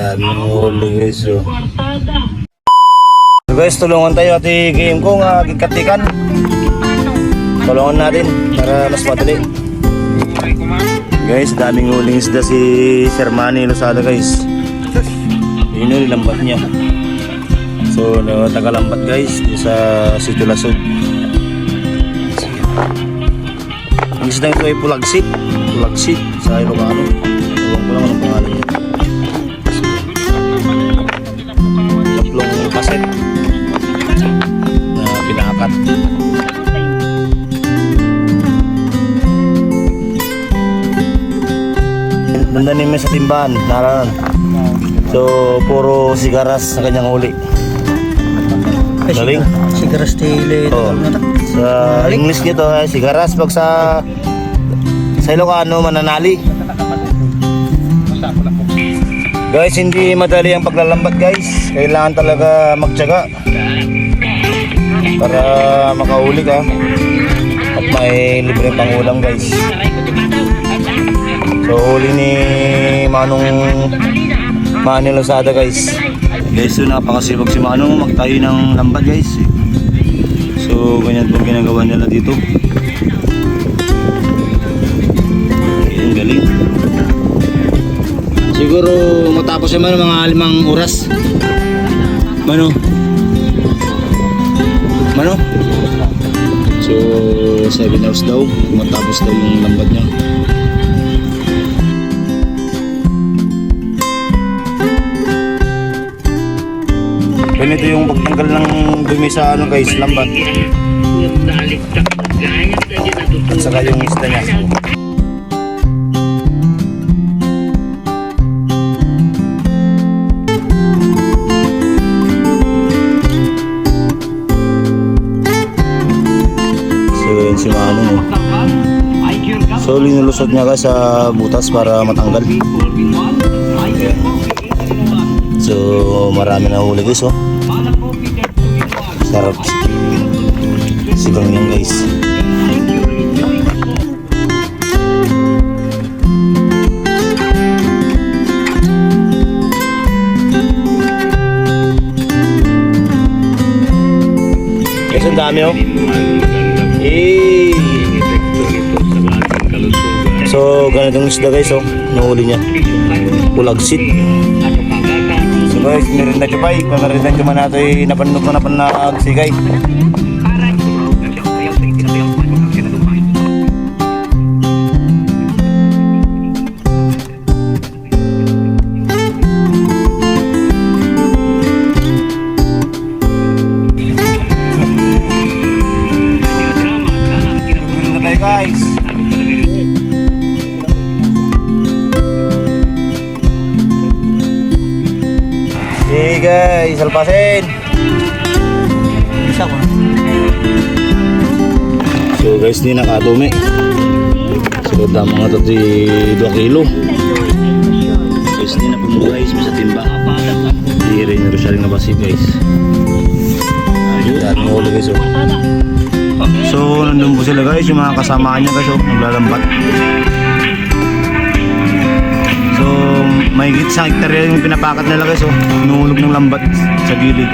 Dami ng huli guys. So guys, tulungan tayo at i-game ko nga kikatikan. Tulungan natin para mas madali. Guys, daming huling isda si Sir Manny Losada guys. Yun yung lambat niya. So taga-lambat guys sa Sitio Lasog. Ang isda ito ay pulagsit. Pulagsit sa Ilocano. Ewan ko lang anong pangalan niya. Tatlong kaset na pinakat. Nandanin mo sa timbahan, naran. So, puro sigaras sa kanyang uli. Galing? Sigaras tile. Oh. Sa English nito, sigaras. Pag sa Ilocano, mananali. Guys, hindi madali ang paglalambat guys. Kailangan talaga magtiyaga para makahuli ka. At may libreng pangulam guys. So huli ni Manny Losada guys. Guys, so napakasipag si Manong magtayo ng lambat guys. So ganyan po ginagawa nila dito. Ang galing. Siguro matapos naman mga 5 oras. Mano? So 7 hours daw matapos daw yung lambat niya. Ganito yung pagtanggal ng dumi sa ano guys, lambat. At saka yung isda niya. So yun si Manong. So linulusot niya guys sa butas para matanggal. So marami na huli guys oh. Sarap sigang yan guys. Guys, ang dami oh. So ganitong isda guys oh. Nahuli niya pulagsit. So guys, merinda chupay. Kung merinda chupay natin napanok na napanag sigay. Merinda tayo guys. Hey guys, alpasin. Isa ko. So guys, di nakadumi. So tama nga ito 2 kilo. Guys, di na pumuha guys sa timba. Di rin nyo siya rin nabasi guys. Ayun, mo ulo guys oh. So nandun po sila guys, yung mga kasamaan niya guys oh, naglalambat. So mahigit sa hektarya yung pinapakat nila guys oh. Nuhulog ng lambat sa gilid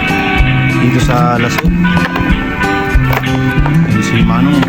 dito sa Lasog. Yung si Manong